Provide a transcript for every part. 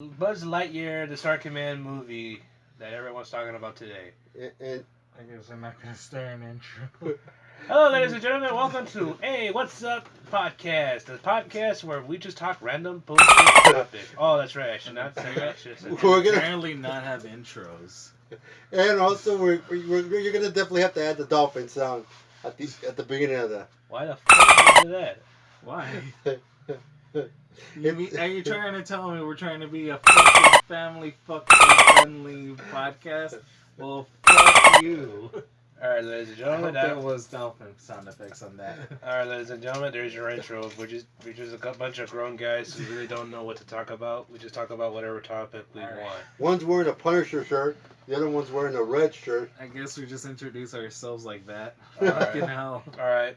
Buzz Lightyear, the Star Command movie that everyone's talking about today. And I guess I'm not gonna start an intro. Hello, ladies and gentlemen. Welcome to Hey, What's Up podcast, the podcast where we just talk random bullshit topics. Oh, that's right. I should not say that. I should have said that. We're gonna- apparently not have intros. and also you're gonna definitely have to add the dolphin sound at the beginning of that. Why the fuck did you do that? Why? It- Are you trying to tell me we're trying to be a fucking family fucking friendly podcast? Well, fuck you. All right, ladies and I gentlemen. hope there was dolphin sound effects on that. All right, ladies and gentlemen. There's your intro. We're just a bunch of grown guys who really don't know what to talk about. We just talk about whatever topic we All right. want. One's wearing a Punisher shirt, the other one's wearing a red shirt. I guess we just introduce ourselves like that. All right. Fucking hell. All right.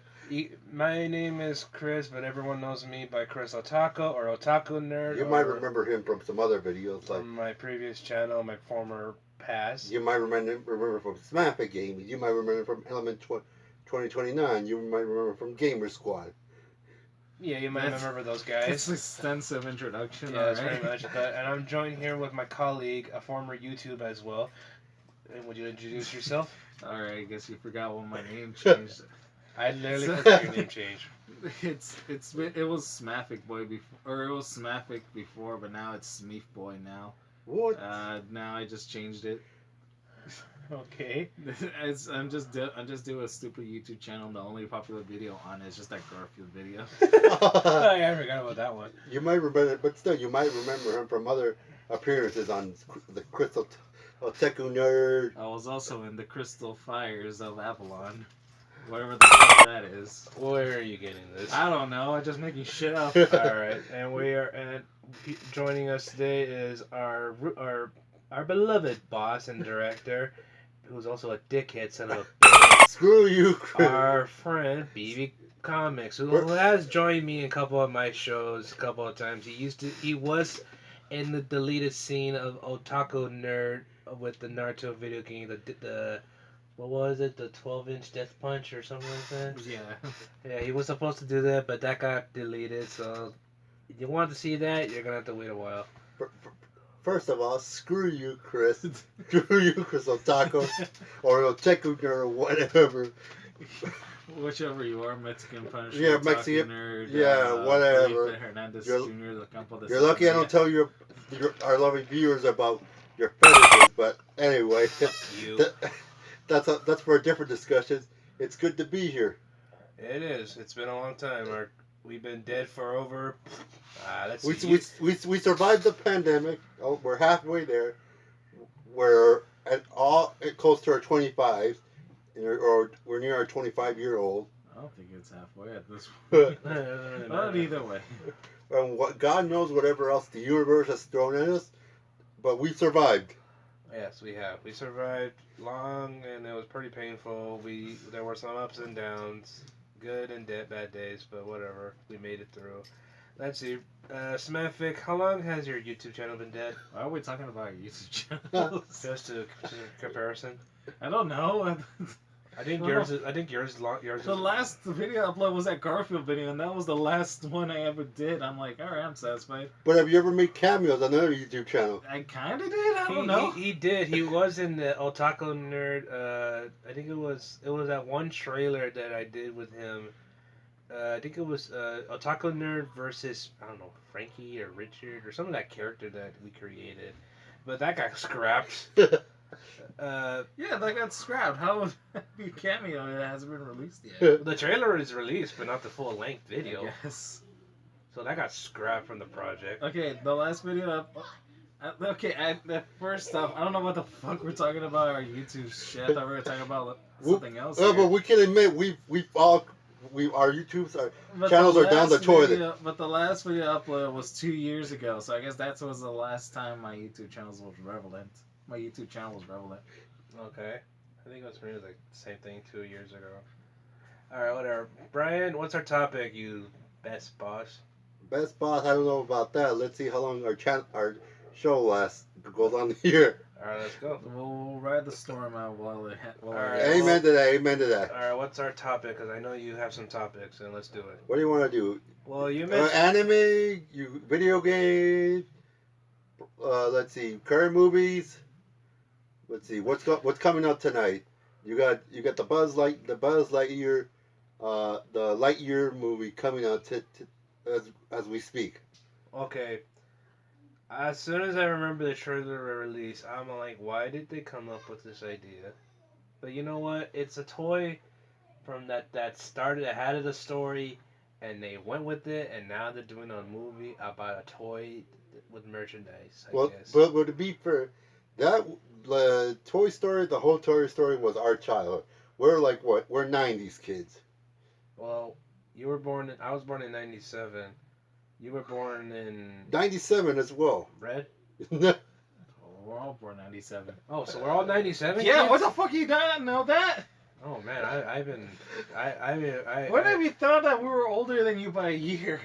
My name is Chris, but everyone knows me by Chris Otaku or Otaku Nerd. You might remember him from some other videos, like from my previous channel, my former past. you might remember from Smaphic Games. You might remember from Element 2029. You might remember from Gamer Squad. Yeah, you might That's- remember those It's guys. an extensive introduction. Yeah, that's alright. pretty much. And I'm joined here with my colleague, a former YouTube as well. And would you introduce yourself? Alright, I guess you forgot what my name changed. I literally forgot your name change. It was Smaphic Boy before, or it was Smaphic before, but now it's Smeef Boy now. What? Now I just changed it. Okay. I'm just doing a stupid YouTube channel. The only popular video on it is just that Garfield video. Oh, yeah, I forgot about that one. You might remember, but still, you might remember him from other appearances on the Crystal Otaku Nerd. I was also in the Crystal Fires of Avalon, whatever the fuck that is. Where are you getting this? I don't know. I'm just making shit up. All right, and joining us today is our beloved boss and director, who's also a dickhead son of a Screw you, Chris. our friend bbcomics, who has joined me in a couple of my shows a couple of times. He was in the deleted scene of Otaku Nerd with the Naruto video game, the what was it, the 12-inch Death Punch or something like that. Yeah. Yeah, he was supposed to do that, but that got deleted. So if you want to see that, you're gonna have to wait a while. First of all, screw you, Chris. Screw you, Chris Otaku. Or Otaku Nerd or whatever. Whichever you are, Mexican Punisher, Yeah, Otaku Mexican- Nerd, yeah, whatever. Felipe Hernandez You're- Jr., the Campo de You're lucky I don't Sevilla. tell our loving viewers about your fetishes, but anyway, You. that's for a different discussion. It's good to be here. It is. It's been a long time. We've been dead for over. Let's We, see. we survived the pandemic. Oh, we're halfway there. We're close to our 25, or we're near our 25-year-old. I don't think it's halfway at this point. Really But matter. either way. And what God knows whatever else the universe has thrown at us, but we survived. Yes, we have. We survived long, and it was pretty painful. There were some ups and downs, good and bad days, but whatever. We made it through. Let's see. Smaphic, how long has your YouTube channel been dead? Why are we talking about our YouTube channels? Just to comparison. I don't know. I think Well, yours is. I think yours is long. Yours The is. last video I uploaded was that Garfield video, and that was the last one I ever did. I'm like, alright, I'm satisfied. But have you ever made cameos on another YouTube channel? I kinda did, I don't know. He did. He was in the Otaku Nerd. I think it was that one trailer that I did with him. I think it was Otaku Nerd versus, I don't know, Frankie or Richard or some of that character that we created, but that got scrapped. Yeah, that got scrapped. How would that be a cameo? It hasn't been released yet. The trailer is released, but not the full length video, Yes. so that got scrapped from the project. Okay, the last video. At first off, I don't know what the fuck we're talking about our YouTube shit. I thought we were talking about something else. Oh, here. but we can admit our YouTube's But channels the are down the last toilet. video- but the last video upload was 2 years ago, so I guess that was the last time my YouTube channel was relevant. My YouTube channel was relevant. Okay, I think it was pretty much like the same thing 2 years ago. All right, whatever. Brian, what's our topic? You best boss. Best boss, I don't know about that. Let's see how long our show goes on here. All right, let's go. We'll ride the storm out while it. All right. Amen to that. Amen to that. All right, what's our topic? Because I know you have some topics, and let's do it. What do you want to do? Well, you mentioned. Anime, video games, let's see, current movies. Let's see, what's coming out tonight? You got the Buzz Lightyear, the Lightyear movie coming out as we speak. Okay. As soon as I remember the trailer release, I'm like, why did they come up with this idea? But you know what? It's a toy from that started that had a story, and they went with it, and now they're doing a movie about a toy with merchandise. I Well, guess. but to be fair, that Toy Story, the whole Toy Story was our childhood. We're like what? We're '90s kids. Well, you were born. I was born in '97. You were born in '97 as well. red. Oh, we're all born 97. Oh, so we're all '97. Yeah, kids? what the fuck you don't know that? Oh man, I've been I What if you thought that we were older than you by a year?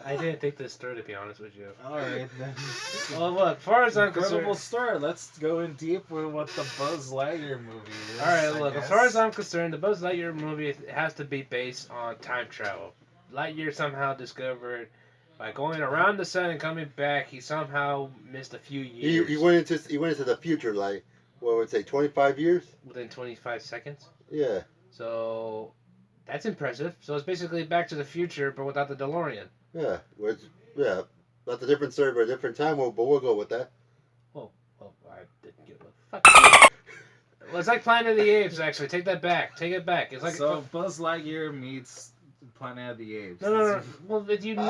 I didn't think this through, to be honest with you. Alright then. Well, look, as far as I'm Incredible concerned. start. Let's go in deep with what the Buzz Lightyear movie is. All right, I look. As guess. far as I'm concerned, the Buzz Lightyear movie has to be based on time travel. Lightyear somehow discovered by going around the sun and coming back, he somehow missed a few years He went into the future, like what would it say 25 years? within 25 seconds. Yeah. So that's impressive. So it's basically Back to the Future, but without the DeLorean. Yeah. Yeah. That's a different server, a different time, but we'll go with that. Well, I didn't get a fuck. Well, it's like Planet of the Apes. Actually, take that back. Take it back. It's like So Buzz Lightyear meets Planet of the Apes. No. Well, if you know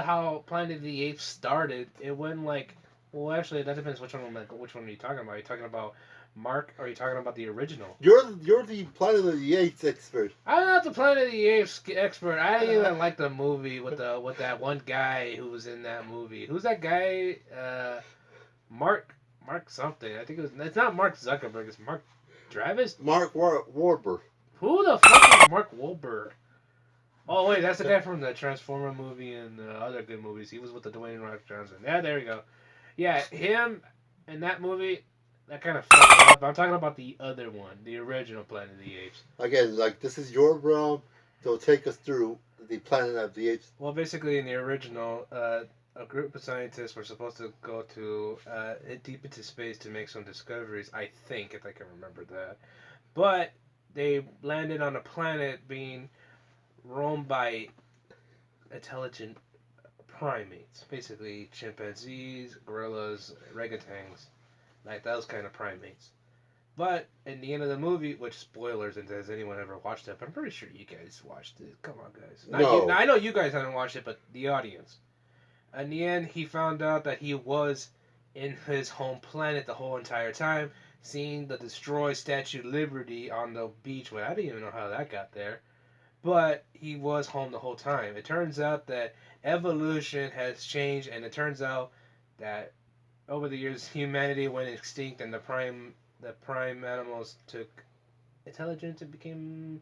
how Planet of the Apes started, it went like. Well, actually, that depends which one are you talking about. Are you talking about Mark, or are you talking about the original? You're the Planet of the Apes expert. I'm not the Planet of the Apes expert. I didn't even like the movie with that one guy who was in that movie. Who's that guy? Mark something. I think it's not Mark Zuckerberg. It's Mark Travis. Mark Warburg. Who the fuck is Mark Wahlberg? Oh wait, that's the guy from the Transformer movie and other good movies. He was with the Dwayne Rock Johnson. Yeah, there we go. Yeah, him and that movie, that kind of fucked up. I'm talking about the other one, the original Planet of the Apes. Again, like this is your realm, so take us through the Planet of the Apes. Well, basically in the original, a group of scientists were supposed to go to deep into space to make some discoveries. I think, if I can remember that, but they landed on a planet being roamed by intelligent primates, basically chimpanzees, gorillas, orangutans, like those kind of primates. But in the end of the movie, which spoilers, and has anyone ever watched it? But I'm pretty sure you guys watched it. Come on, guys. No. I know you guys haven't watched it, but the audience. In the end, he found out that he was in his home planet the whole entire time, seeing the destroyed Statue of Liberty on the beach. Well, I didn't even know how that got there. But he was home the whole time. It turns out that evolution has changed, and it turns out that over the years humanity went extinct, and the prime animals took intelligence and became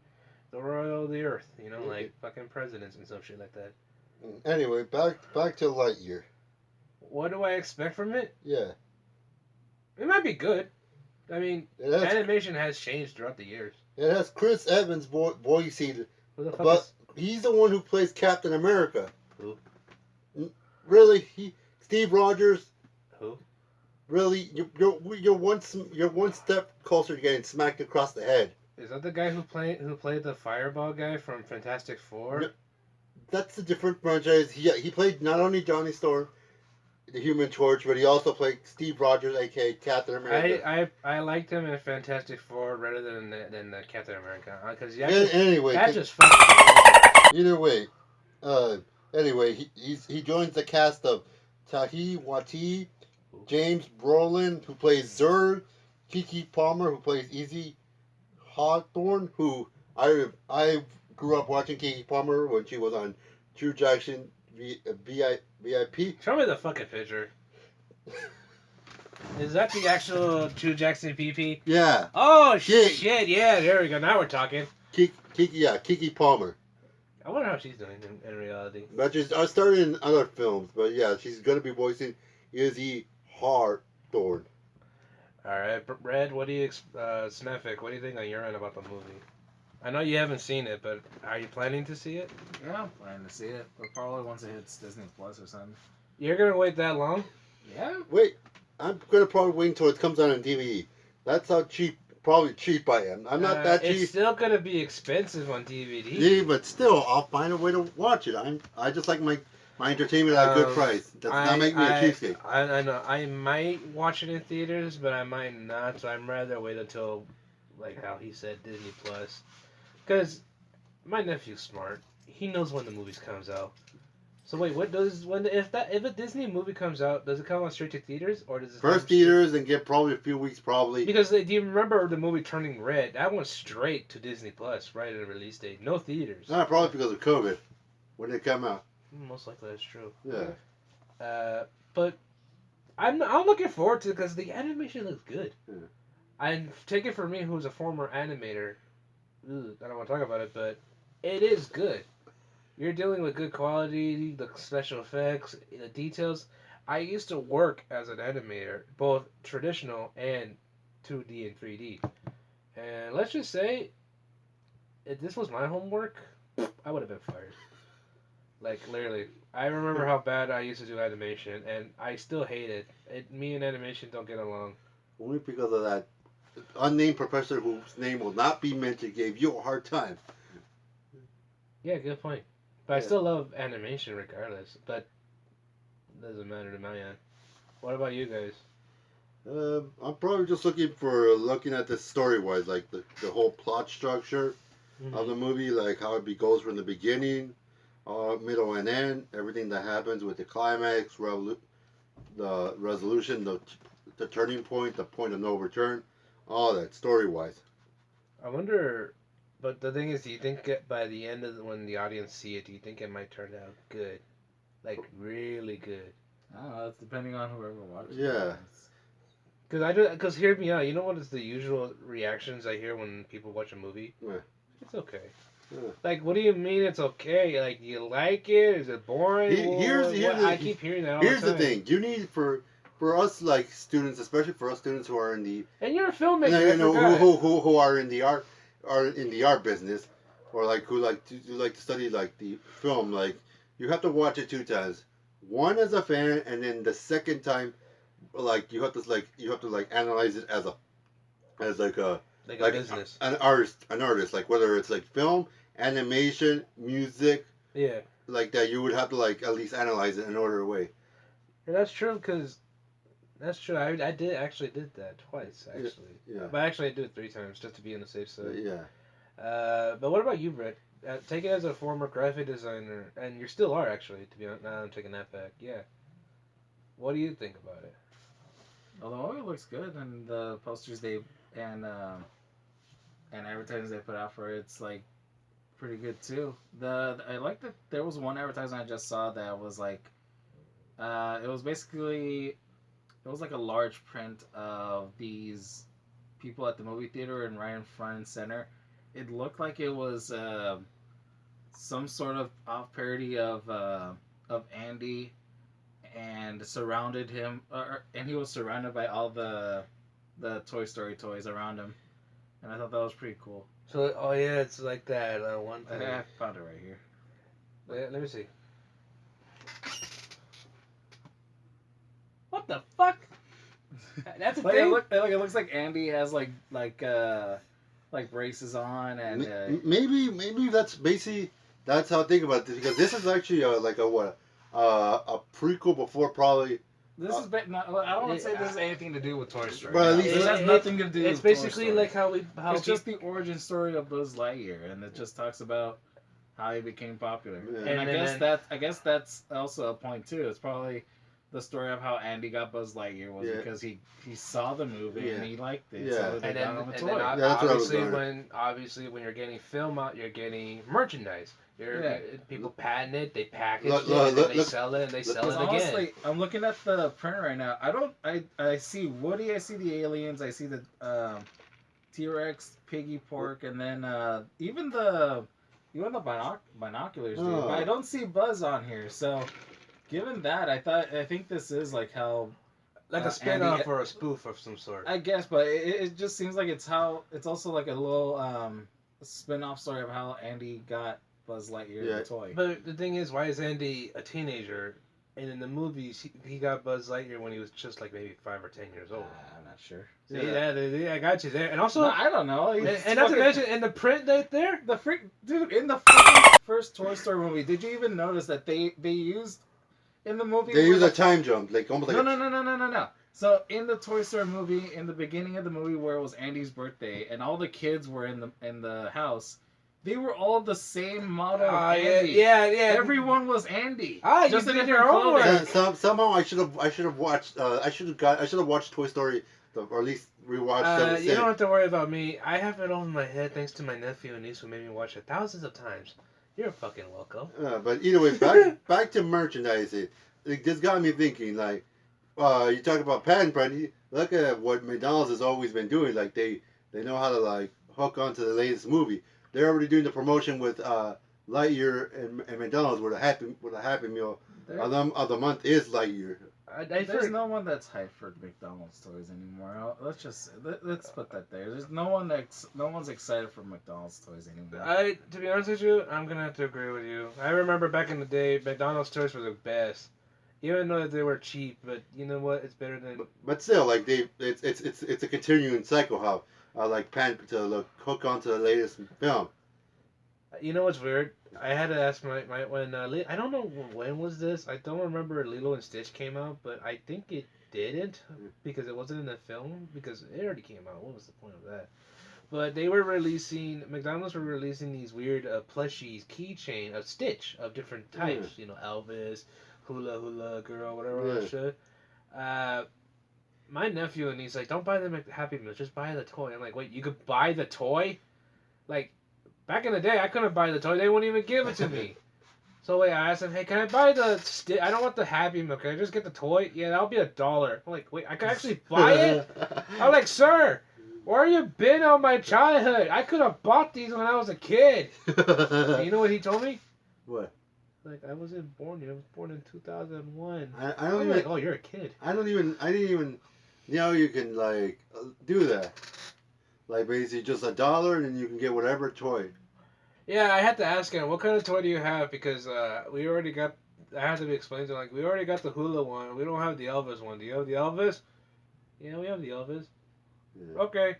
the royal of the earth. You know, like fucking presidents and some shit like that. Anyway, back to Lightyear. What do I expect from it? Yeah. It might be good. I mean, It has, animation has changed throughout the years. it has Chris Evans voicing, Who the fuck but is... he's the one who plays Captain America. Who? Really? Steve Rogers? Who? Really? You're one step closer to getting smacked across the head. Is that the guy who played the Fireball guy from Fantastic Four? No. That's a different franchise. He played not only Johnny Storm, the Human Torch, but he also played Steve Rogers, aka Captain America. I liked him in Fantastic Four rather than the Captain America, because Anyway, that just fucked me. either way, anyway, he joins the cast of Tahi Wati, James Brolin, who plays Zurg, Kiki Palmer, who plays Izzy Hawthorne, who I grew up watching Kiki Palmer when she was on True Jackson VIP. Show me the fucking picture. Is that the actual True Jackson PP? Yeah. Oh Shit. shit! Yeah, there we go. Now we're talking. Kiki Palmer. I wonder how she's doing in reality. But I started in other films, but yeah, she's gonna be voicing Izzy Hawthorne. All right, Red. What do you Smaphic? What do you think on your end about the movie? I know you haven't seen it, but are you planning to see it? Yeah, I'm planning to see it, but probably once it hits Disney Plus or something. You're gonna wait that long? Yeah. Wait, I'm gonna probably wait until it comes out on DVD. That's how probably cheap I am. I'm not that It's cheap. still gonna be expensive on DVD. Yeah, but still, I'll find a way to watch it. I just like my entertainment at a good price. Does not make me a cheapskate. I know. I might watch it in theaters, but I might not. So I'm rather wait until, like how he said, Disney Plus, because my nephew's smart. He knows when the movies comes out. So wait, what does when if a Disney movie comes out, does it come out straight to theaters or does it come First theaters and get probably a few weeks probably. Because do you remember the movie Turning Red? That went straight to Disney Plus right at the release date. No theaters. Nah, probably because of COVID. When did it come out? Most likely that's true. Yeah. But I'm looking forward to it because the animation looks good. Yeah. And take it from me, who's a former animator. I don't want to talk about it, but it is good. You're dealing with good quality, the special effects, the details. I used to work as an animator, both traditional and 2D and 3D. And let's just say, if this was my homework, I would have been fired. Like, literally. I remember how bad I used to do animation, and I still hate it. Me and animation don't get along. Only because of that unnamed professor whose name will not be mentioned gave you a hard time. Yeah, good point. But I still love animation regardless. But it doesn't matter to my end. What about you guys? I'm probably just looking at this story wise, like the whole plot structure of the movie, like how it goes from the beginning, middle, and end. Everything that happens with the climax, the resolution, the turning point, the point of no return, all that story wise. I wonder. But the thing is, do you think by the end of when the audience see it, do you think it might turn out good, like really good? I don't know. That's depending on whoever watches. Yeah. Cause hear me out. You know what is the usual reactions I hear when people watch a movie? Yeah. It's okay. Yeah. Like, what do you mean it's okay? Like, do you like it? Is it boring? I keep hearing that all the time. Here's the thing. You need for us like students, especially for us students who are in the and you're a filmmaker. who are in the art business, or like who like to study like the film. Like you have to watch it 2 times. One as a fan, and then the second time, like you have to analyze it as a business. An artist, like whether it's like film, animation, music, Yeah. like that. You would have to like at least analyze it in order way. Yeah, that's true. That's true. I did that twice actually. Yeah. But actually, I do it 3 times just to be on the safe side. Yeah. But what about you, Brett? Take it as a former graphic designer, and you still are actually. To be honest, now I'm taking that back. Yeah. What do you think about it? Although it looks good, and the posters and advertisements they put out for it's like pretty good too. I like that there was one advertisement I just saw that was like, it was like a large print of these people at the movie theater and right in front and center. It looked like it was some sort of off parody of Andy, and surrounded him, and he was surrounded by all the Toy Story toys around him, and I thought that was pretty cool. So, oh yeah, it's like that one thing. I found it right here. Let me see. What the fuck? That's a Like thing. it looks like Andy has like braces on, and maybe that's basically that's how I think about this, because this is actually a prequel before probably. This is I don't want to say this has anything to do with Toy Story. But at least this has nothing to do. It's with basically Toy Story. like how it's just the origin story of Buzz Lightyear, and it just talks about how he became popular. Yeah. And I guess that's also a point too. It's probably the story of how Andy got Buzz Lightyear was because he saw the movie and he liked it. Yeah. So they got him a toy. Obviously when you're getting film out, you're getting merchandise. People patent it, they package it, and then they sell it, and they sell it again. Honestly, I'm looking at the print right now. I see Woody, I see the aliens, I see the T-Rex, Piggy Pork, and then even the binoculars, dude. But I don't see Buzz on here. So, given that, I think this is like how like a spin-off or a spoof of some sort. I guess, but it just seems like it's also like a little spin-off story of how Andy got Buzz Lightyear the toy. But the thing is, why is Andy a teenager and in the movies he got Buzz Lightyear when he was just like maybe 5 or 10 years old. I'm not sure. See, I got you there. And also, No, I don't know. and not to mention, in the print right there, Dude, in the freaking first Toy Story movie, did you even notice that they used in the movie? They use a time jump, like almost like No. So in the Toy Story movie, in the beginning of the movie where it was Andy's birthday and all the kids were in the house, they were all the same model of Andy. yeah. Everyone was Andy. Ah, just you in did different your own clothing. work. Somehow I should have watched Toy Story, or at least rewatched You don't have to worry about me. I have it all in my head thanks to my nephew and niece who made me watch it thousands of times. You're fucking welcome. But either way, back to merchandising. Like, this got me thinking. Like, you talk about patent brand. Look at what McDonald's has always been doing. Like they know how to like hook onto the latest movie. They're already doing the promotion with Lightyear and McDonald's with a happy meal of the month is Lightyear. There's no one that's hyped for McDonald's toys anymore. Let's put that there. There's no one's excited for McDonald's toys anymore. To be honest with you, I'm gonna have to agree with you. I remember back in the day, McDonald's toys were the best, even though they were cheap. But you know what? It's better than. But still, like it's a continuing cycle. How like pan to hook onto the latest film. You know what's weird? I had to ask my when I don't know when was this. I don't remember Lilo and Stitch came out, but I think it didn't because it wasn't in the film because it already came out. What was the point of that? But they were releasing McDonald's were releasing these weird plushies keychain of Stitch of different types. You know, Elvis, Hula Girl, whatever that shit. My nephew and he's like, don't buy the Happy Meal, just buy the toy. I'm like, wait, you could buy the toy? Like. Back in the day, I couldn't buy the toy. They wouldn't even give it to me. So wait, I asked him, hey, can I buy the stick? I don't want the Happy Meal. Can I just get the toy? Yeah, that'll be $1. I'm like, wait, I can actually buy it? I'm like, sir, where you been all my childhood? I could have bought these when I was a kid. And you know what he told me? What? Like, I wasn't born yet. I was born in 2001. I don't I'm even, like, oh, you're a kid. I didn't even, you can like do that. Like basically just $1 and then you can get whatever toy. Yeah, I had to ask him, what kind of toy do you have? Because we already got, I had to be explained to him, like, we already got the Hula one. We don't have the Elvis one. Do you have the Elvis? Yeah, we have the Elvis. Yeah. Okay.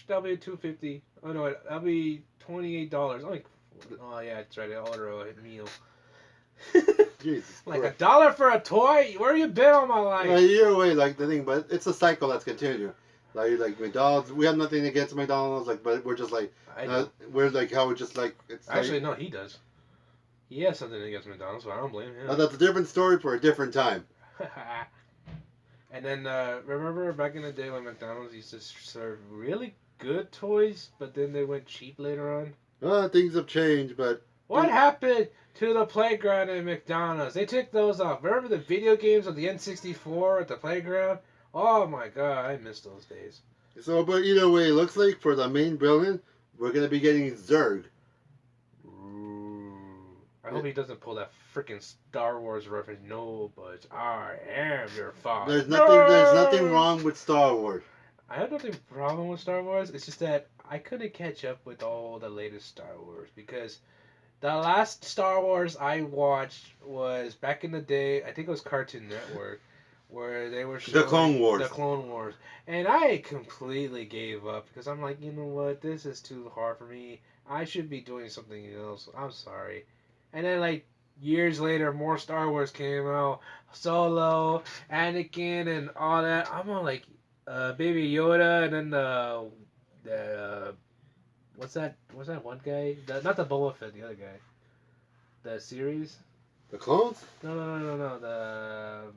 That'll be $2.50. Oh, no, that'll be $28. I'm like, oh, yeah, that's right. I order a meal. Jesus like Christ. $1 for a toy? Where you been all my life? Well, either way, like the thing, but it's a cycle that's continuing. Like McDonald's, we have nothing against McDonald's, like, but we're just like, we're like how it's just like. It's actually, like, no, he does. He has something against McDonald's, but I don't blame him. That's a different story for a different time. And then remember back in the day when McDonald's used to serve really good toys, but then they went cheap later on. Things have changed, but what happened to the playground at McDonald's? They took those off. Remember the video games of the N64 at the playground? Oh my god, I miss those days. So, but either way, it looks like for the main villain, we're gonna be getting Zurg. I hope he doesn't pull that freaking Star Wars reference. No, but I am your father. There's nothing wrong with Star Wars. I have nothing problem with Star Wars. It's just that I couldn't catch up with all the latest Star Wars because the last Star Wars I watched was back in the day. I think it was Cartoon Network. Where they were showing The Clone Wars. The Clone Wars. And I completely gave up because I'm like, you know what? This is too hard for me. I should be doing something else. I'm sorry. And then, like, years later, more Star Wars came out. Solo, Anakin, and all that. I'm on, like, Baby Yoda, and then the what's that one guy? Not the Boba Fett, the other guy. The series? The clones? No.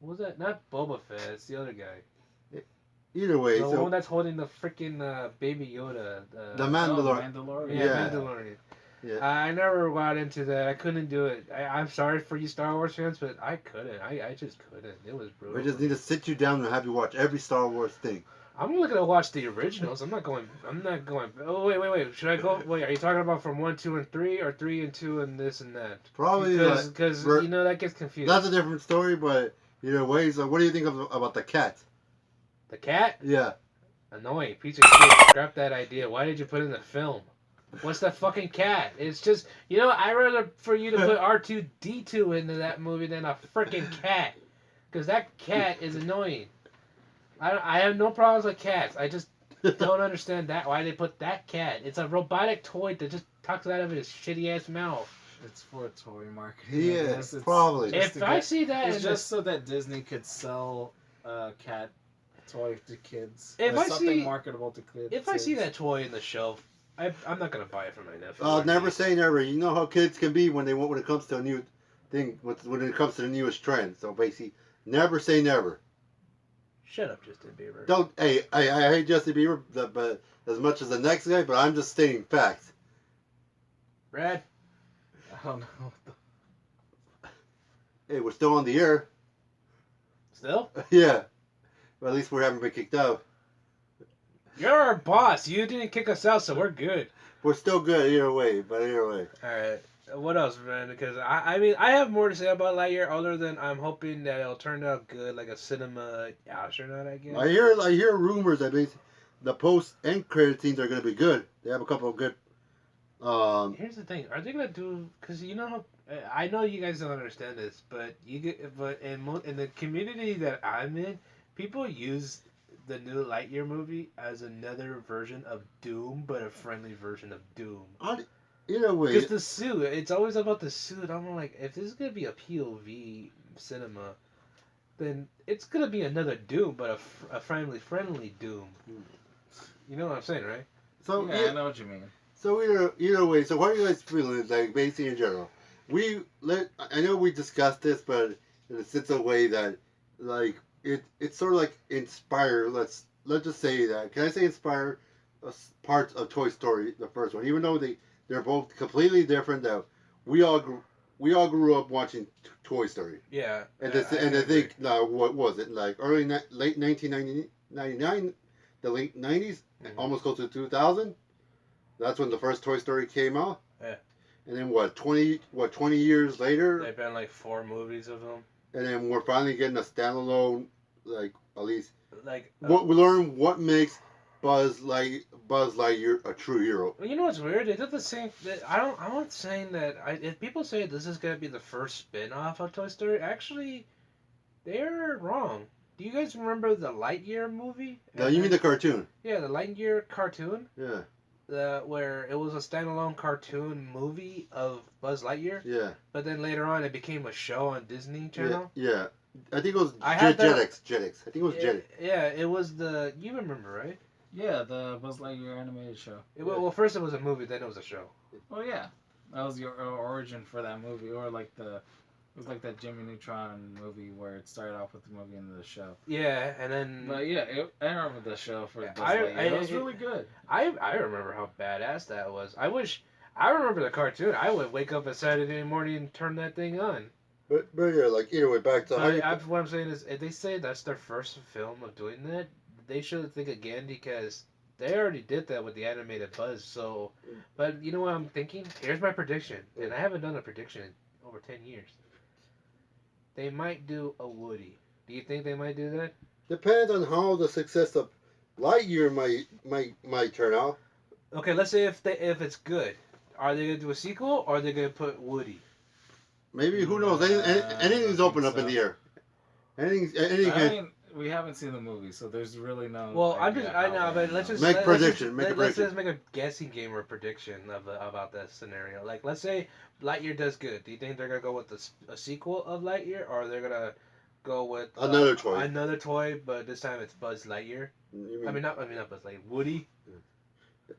What was that? Not Boba Fett. It's the other guy. Either way, the one that's holding the freaking Baby Yoda. The Mandalorian. Mandalorian. Yeah, Mandalorian. Yeah. I never got into that. I couldn't do it. I'm sorry for you Star Wars fans, but I couldn't. I just couldn't. It was brutal. We just need to sit you down and have you watch every Star Wars thing. I'm looking to watch the originals. I'm not going. Oh wait. Should I go? Wait, are you talking about from 1, 2, and 3, or 3 and 2 and this and that? Probably because you know that gets confusing. That's a different story, but either way. So, what do you think about the cat? The cat? Yeah. Annoying piece of shit. Scrap that idea. Why did you put it in the film? What's that fucking cat? It's just, I'd rather for you to put R2D2 into that movie than a freaking cat. Because that cat is annoying. I have no problems with cats. I just don't understand why they put that cat. It's a robotic toy that just talks out of his shitty ass mouth. It's for toy marketing. Yeah, It's probably. If I see that, it's just so that Disney could sell cat toy to kids. If Or I something see- marketable to kids. If I see that toy in the shelf, I'm not gonna buy it for my nephew. I'll or never niece. say never. You know how kids can be when it comes to a new thing, when it comes to the newest trend. So basically, never say never. Shut up, Justin Bieber. Don't. Hey, I hate Justin Bieber, but as much as the next guy, but I'm just stating facts. Brad. I don't know. Hey, we're still on the air. Still? Yeah. Well, at least we haven't been kicked out. You're our boss. You didn't kick us out, so we're good. We're still good either way, but either way. Alright. What else, man? Because, I mean, I have more to say about Lightyear other than I'm hoping that it'll turn out good, like a cinema astronaut, I guess. I hear rumors that the post-end credit scenes are going to be good. They have a couple of good... Here's the thing. Are they going to do... Because, I know you guys don't understand this, but in the community that I'm in, people use the new Lightyear movie as another version of Doom, but a friendly version of Doom. Either way... Because the suit, it's always about the suit. I'm like, if this is going to be a POV cinema, then it's going to be another Doom, but a friendly Doom. You know what I'm saying, right? So, yeah, I know what you mean. So either way, so what are you guys feeling, like, basically in general? I know we discussed this, but in a sense of way that, like, it's sort of like inspire, let's just say that, can I say inspire parts of Toy Story, the first one, even though they're both completely different, that we all grew up watching Toy Story. Yeah. And I think, now, what was it, like, late 1999, the late 90s, almost close to 2000? That's when the first Toy Story came out. Yeah. And then 20 years later? They've been like 4 movies of them. And then we're finally getting a standalone, like, at least. Like. What we learn what makes Buzz Lightyear a true hero. You know what's weird? They did the same. I'm not saying that. If people say this is gonna be the first spin-off of Toy Story, actually, they're wrong. Do you guys remember the Lightyear movie? No, you mean the cartoon? Yeah, the Lightyear cartoon. Yeah. Where it was a standalone cartoon movie of Buzz Lightyear. Yeah. But then later on, it became a show on Disney Channel. Yeah. I think it was Jetix. Jetix. I think it was Jetix. Yeah, it was the. You remember, right? Yeah, the Buzz Lightyear animated show. Well, first it was a movie, then it was a show. Oh yeah, that was your origin for that movie, or like it was like that Jimmy Neutron movie where it started off with the movie and the show. Yeah, and then. But yeah, I remember the show for Buzz I- Lightyear. I- It was really good. I remember how badass that was. I remember the cartoon. I would wake up on Saturday morning and turn that thing on. But yeah, like, either way, back to What I'm saying is, if they say that's their first film of doing that, they should think again because they already did that with the animated Buzz. So, but you know what I'm thinking? Here's my prediction, and I haven't done a prediction in over 10 years. They might do a Woody. Do you think they might do that? Depends on how the success of Lightyear might turn out. Okay, let's say if it's good, are they gonna do a sequel or are they gonna put Woody? Maybe, who knows? Anything's I open think up in so. the air. Anything I mean, we haven't seen the movie, so there's really no. Well, idea I how know, they but let's just Make let's prediction, just- make a let's prediction. just make a guessing game or prediction about that scenario. Like, let's say Lightyear does good. Do you think they're gonna go with a sequel of Lightyear, or they're gonna go with Another toy. Another toy, but this time it's Buzz Lightyear. I mean not Buzz Lightyear. Woody.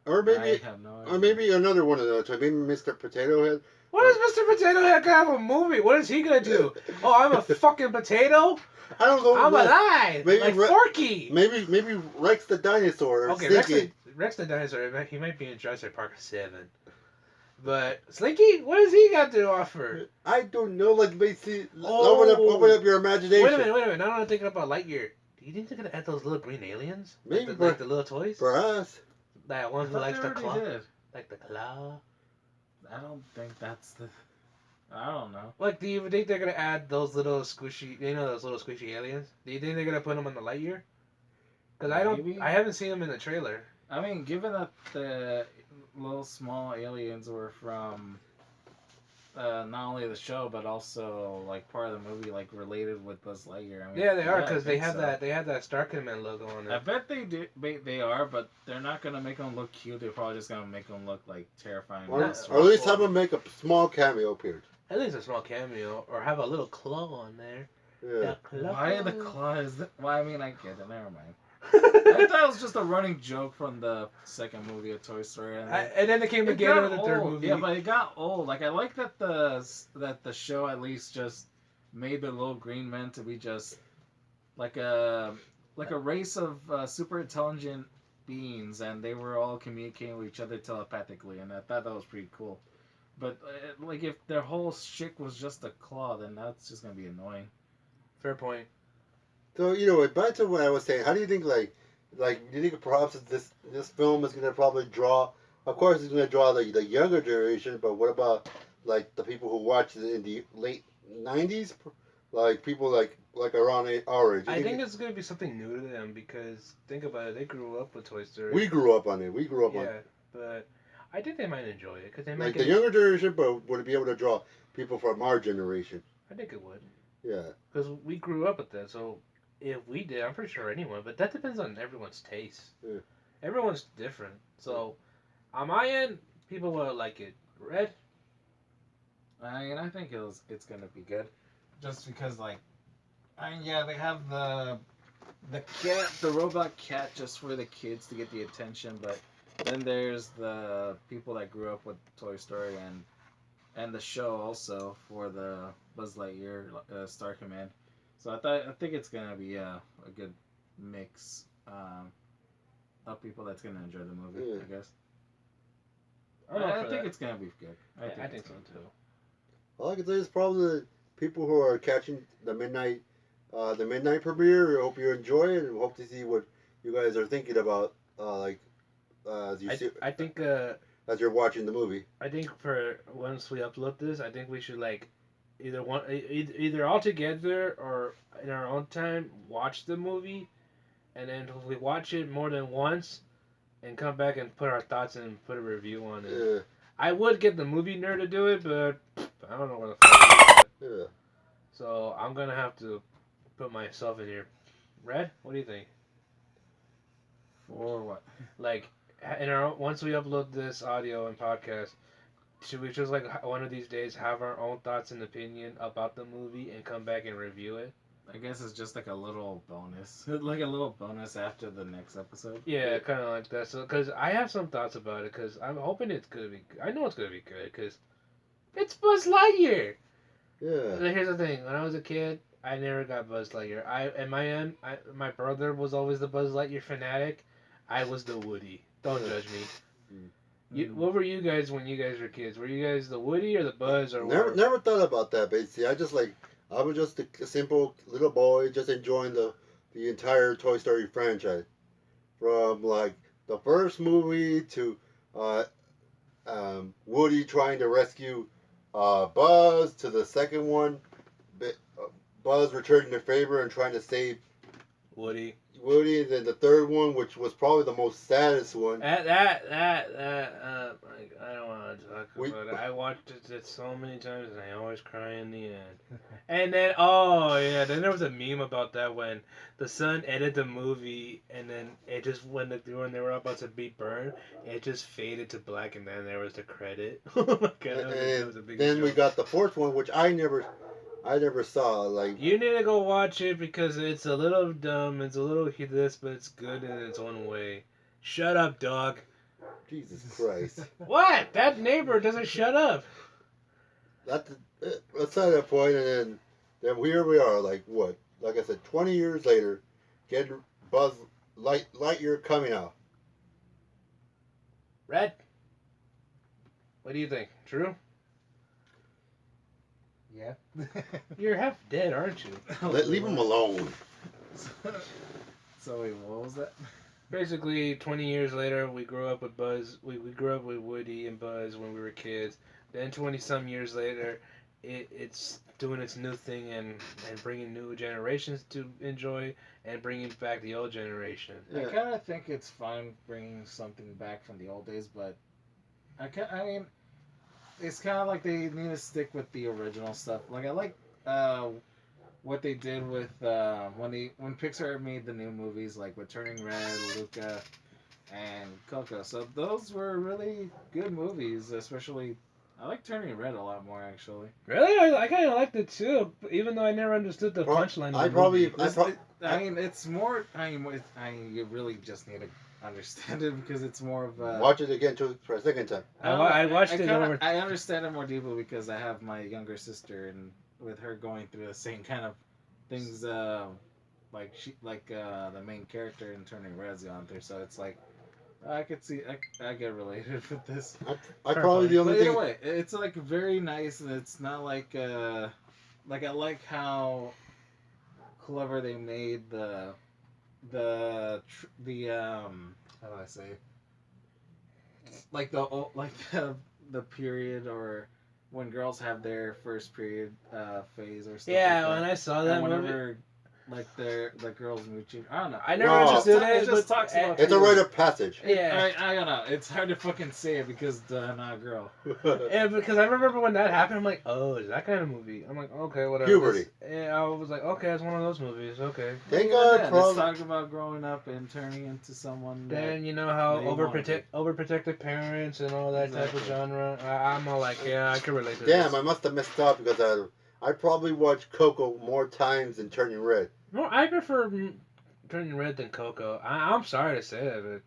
Or maybe, I have no idea. or maybe another one of those. Maybe Mr. Potato Head. What does Mr. Potato Head gonna have a movie? What is he gonna do? Oh, I'm a fucking potato. I don't know. I'm alive. maybe Like Re- Forky. Maybe Rex the dinosaur. Okay, Slinky. Rex the dinosaur. He might be in Jurassic Park 7. But Slinky, what does he got to offer? I don't know. Like, basically, Oh. open up your imagination. Wait a minute. Now I'm thinking about Lightyear. Do you think they're gonna add those little green aliens? Maybe, like the little toys. For us, That I one who thought likes they the already claw. did. Like the claw. I don't think that's the. I don't know. Like, do you think they're gonna add those little squishy? Those little squishy aliens? Do you think they're gonna put them on the Lightyear? Because Maybe. I haven't seen them in the trailer. I mean, given that little small aliens were from not only the show but also like part of the movie, like related with Buzz Lightyear. I mean, Yeah, they are I because they think have so. that. They have that Star Command logo on I it. bet they do. They are, but they're not gonna make them look cute. They're probably just gonna make them look like terrifying Or monsters. at least have them make a small cameo appearance. At least a small cameo, or have a little claw on there. Yeah. Why the claws? Why? I mean, I get it. Never mind. I thought it was just a running joke from the second movie of Toy Story, And then they came it together got in the third old. movie. Yeah, but it got old. Like I like that the show at least just made the little green men to be just like a race of super intelligent beings, and they were all communicating with each other telepathically, and I thought that was pretty cool. But like if their whole shtick was just a claw, then that's just gonna be annoying. Fair point. So back to what I was saying. How do you think do you think perhaps this film is gonna probably draw? Of course, it's gonna draw the younger generation, but what about like the people who watched it in the late '90s, like people like around our age? I think it's gonna be something new to them because think about it, they grew up with Toy Story. We grew up on it. We grew up on it. Yeah, but I think they might enjoy it because they might Like get. the younger generation, but would it be able to draw people from our generation? I think it would Yeah. because we grew up with that. So if we did, I'm pretty sure anyone. But that depends on everyone's taste. Yeah. Everyone's different. So on my end, people will like it. Red. I mean, I think it's gonna be good, just because like, I mean, yeah, they have the cat, the robot cat, just for the kids to get the attention, but then there's the people that grew up with Toy Story and the show also for the Buzz Lightyear Star Command. So I think it's gonna be a good mix of people that's gonna enjoy the movie. Yeah. I guess. I'm up I for think that. it's gonna be good. I think so too. All I can say is probably the people who are catching the midnight premiere. I hope you enjoy it, and hope to see what you guys are thinking about. As you see, I think as you're watching the movie. I think for once we upload this, I think we should like either all together or in our own time watch the movie, and then if we watch it more than once, and come back and put our thoughts and put a review on it. Yeah. I would get the movie nerd to do it, but I don't know where the fuck. Yeah. So I'm gonna have to put myself in here. Red, what do you think? For what? Like, in our once we upload this audio and podcast, should we just like one of these days have our own thoughts and opinion about the movie and come back and review it? I guess it's just like a little bonus, like a little bonus after the next episode. Yeah, kind of like that. So, because I have some thoughts about it, because I'm hoping it's gonna be. I know it's gonna be good, because it's Buzz Lightyear. Yeah. Here's the thing: when I was a kid, I never got Buzz Lightyear. My brother was always the Buzz Lightyear fanatic. I was the Woody. Don't judge me. What were you guys when you guys were kids? Were you guys the Woody or the Buzz or what? Never thought about that, basically. I was just a simple little boy just enjoying the entire Toy Story franchise. From like the first movie to Woody trying to rescue Buzz to the second one, Buzz returning the favor and trying to save Woody. Woody, and then the third one, which was probably the most saddest one. Like, I don't want to talk about it. I watched it so many times and I always cry in the end. And then, then there was a meme about that when the son edited the movie and then it just, when they were about to be burned, it just faded to black and then there was the credit. Oh my god, that was a big then joke. we got the fourth one, which I never saw. Like, you need to go watch it because it's a little dumb, it's a little this, but it's good in its own way. Shut up, dog. Jesus Christ. What? That neighbor doesn't shut up. Let's set that point, and then here we are. Like what? Like I said, 20 years later, getting Buzz Lightyear coming out. Red. What do you think? True? Yeah. You're half dead, aren't you? Leave him alone. So wait, what was that? Basically, 20 years later, we grew up with Buzz. We grew up with Woody and Buzz when we were kids. Then 20-some years later, it's doing its new thing and bringing new generations to enjoy and bringing back the old generation. I kind of think it's fine bringing something back from the old days, but I mean, it's kind of like they need to stick with the original stuff. Like I like what they did with when Pixar made the new movies, like with Turning Red, Luca, and Coco. So those were really good movies. Especially, I like Turning Red a lot more actually. Really, I kind of liked it too, even though I never understood the punchline of I the probably, movie. I mean, it's more. You really just need to understand it because it's more of a. watch it again for a second time. I watched it kinda, over. I understand it more deeply because I have my younger sister, and with her going through the same kind of things, the main character in Turning Red's gone through. So it's like I could see I get related with this. I probably the only But either thing. way, it's like very nice, and it's not like I like how clever they made the how do I say, like the period, or when girls have their first period phase or stuff. Yeah, like when that. I saw that And movie, whenever like the girls mooching, I don't know. I never No. understood It it. just but talks about It's a rite of passage. Yeah. I don't know. It's hard to fucking say it because not girl. Yeah, because I remember when that happened, I'm like, oh, is that kind of movie? I'm like, okay, whatever. Puberty. Yeah, I was like, okay, it's one of those movies. Okay. Thank Even God, then, probably. it's talking about growing up and turning into someone. Then you know how They wanted it. overprotective parents and all that type of Exactly. genre. I'm all like, yeah, I can relate to Damn, this. I must have messed up because I probably watched Coco more times than Turning Red. No, I prefer Turning Red than Coco. I'm sorry to say that,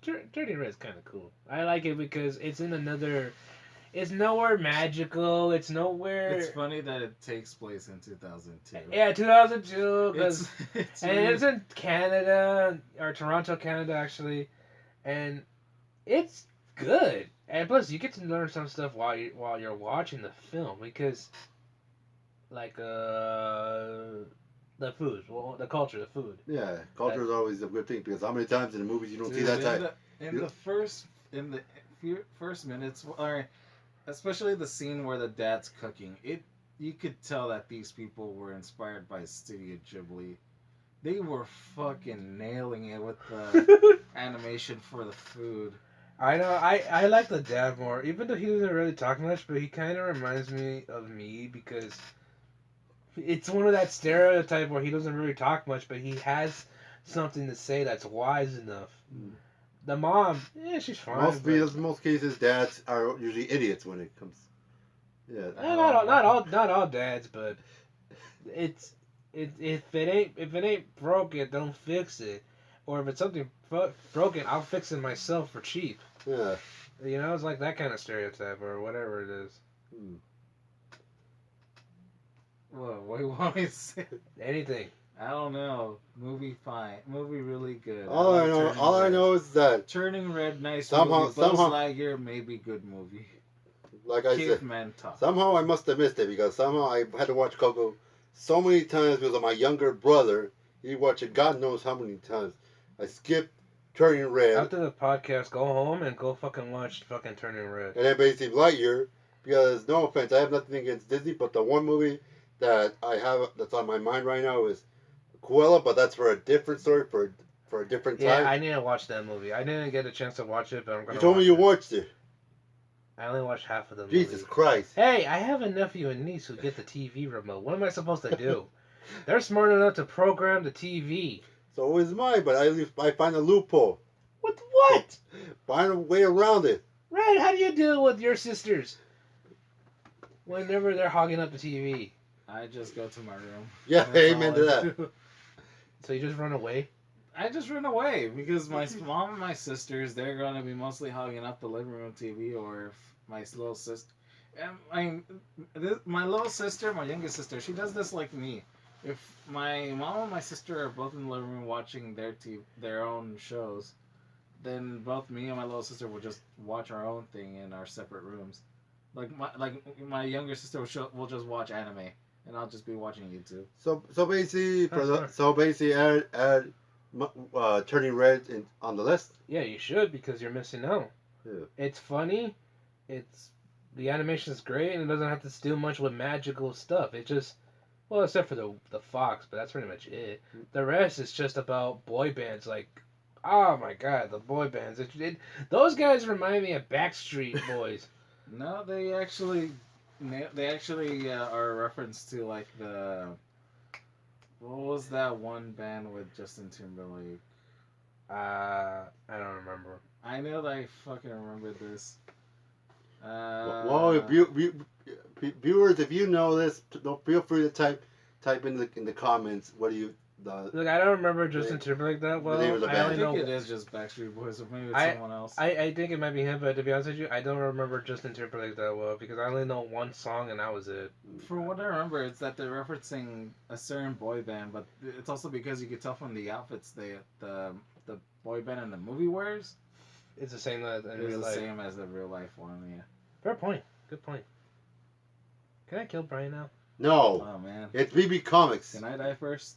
but Turning Red is kind of cool. I like it because it's in another. It's nowhere magical. It's nowhere. It's funny that it takes place in 2002. Yeah, 2002. Cause, It's and really- it's in Canada or Toronto, Canada, actually, and it's good. And plus, you get to learn some stuff while you're watching the film because, like, the food, well, the culture, the food. Yeah, culture is always a good thing because how many times in the movies you don't see that type? in the first minutes, or especially the scene where the dad's cooking, you could tell that these people were inspired by Studio Ghibli. They were fucking nailing it with the animation for the food. I know. I like the dad more, even though he doesn't really talk much. But he kind of reminds me of me because it's one of that stereotype where he doesn't really talk much, but he has something to say that's wise enough. The mom, yeah, she's fine. Most cases, dads are usually idiots when it comes. Yeah. Not all dads, but if it ain't broken, don't fix it. Or if it's something broken, I'll fix it myself for cheap. Yeah. You know, it's like that kind of stereotype or whatever it is. What do you want me to say? Anything. I don't know. Movie fine. Movie really good. All I know is that Turning Red, nice Somehow- movie. Buzz somehow- Lightyear, maybe good movie. like I said, Caveman talk. somehow I must have missed it because somehow I had to watch Coco so many times because of my younger brother. He watched it God knows how many times. I skipped Turning Red After the podcast, go home and go fucking watch fucking Turning Red. and then basically Lightyear because no offense, I have nothing against Disney, but the one movie that I have that's on my mind right now is Cruella, but that's for a different story for a different time. Yeah, I need to watch that movie. I didn't get a chance to watch it, but I'm gonna. You told me watch you it. watched it. I only watched half of the Jesus movie. Christ. Hey, I have a nephew and niece who get the TV remote. What am I supposed to do? They're smart enough to program the TV. So is mine, but I find a loophole. What? Find a way around it. Red, how do you deal with your sisters? Whenever they're hogging up the TV. I just go to my room. Yeah, That's amen all to I that. do. So you just run away? I just run away because my mom and my sisters, they're going to be mostly hogging up the living room TV, or if my little sister. My little sister, my youngest sister, she does this like me. If my mom and my sister are both in the living room watching their own shows, then both me and my little sister will just watch our own thing in our separate rooms. Like my younger sister will just watch anime, and I'll just be watching YouTube. So basically, That's smart. add Turning Red on the list. Yeah, you should because you're missing out. Yeah. It's funny. The animation's great and it doesn't have to do much with magical stuff. It just, well, except for the fox, but that's pretty much it. The rest is just about boy bands like Oh my god, the boy bands. Those guys remind me of Backstreet Boys. No, they actually are a reference to like the what was that one band with Justin Timberlake? I don't remember. I know that I fucking remember this. Well, viewers, if you know this, don't feel free to type in the comments. What do you the Look, I don't remember Justin Timberlake that well. name of the I band. only I think know. it is just Backstreet Boys, or maybe it's someone else. I think it might be him, but to be honest with you, I don't remember Justin Timberlake that well because I only know one song and that was it. From what I remember, it's that they're referencing a certain boy band, but it's also because you could tell from the outfits the boy band in the movie wears. It's the same as in It's real the life. same as the real life one, yeah. Fair point. Good point. Can I kill Brian now? No, Oh man. it's bbcomics. Can I die first?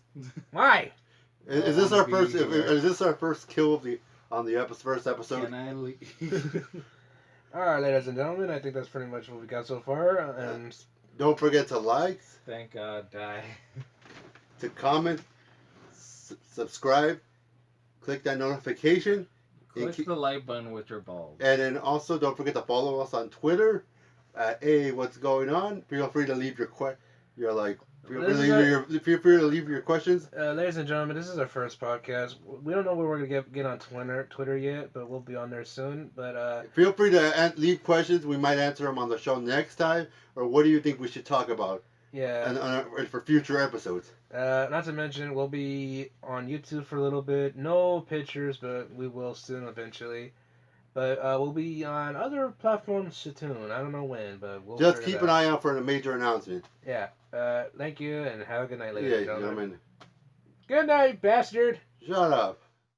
Why? Is this our first? Is this our first kill of the first episode? Can I leave? All right, ladies and gentlemen, I think that's pretty much what we got so far. And Don't forget to like, Thank God, die. to comment, subscribe, click that notification, Click the like button with your balls. and then also don't forget to follow us on Twitter at what's going on. Feel free to leave your feel free to leave your questions. ladies and gentlemen, this is our first podcast. We don't know where we're gonna get on Twitter yet, but we'll be on there soon. But Feel free to leave questions. We might answer them on the show next time. Or what do you think we should talk about? yeah. And for future episodes. Not to mention, we'll be on YouTube for a little bit. No pictures, but we will soon eventually. But we'll be on other platforms soon. I don't know when, but we'll Just figure keep it an out. eye out for a major announcement. Yeah. Thank you, and have a good night, ladies Yeah, and gentlemen. gentlemen. Good night, bastard. Shut up.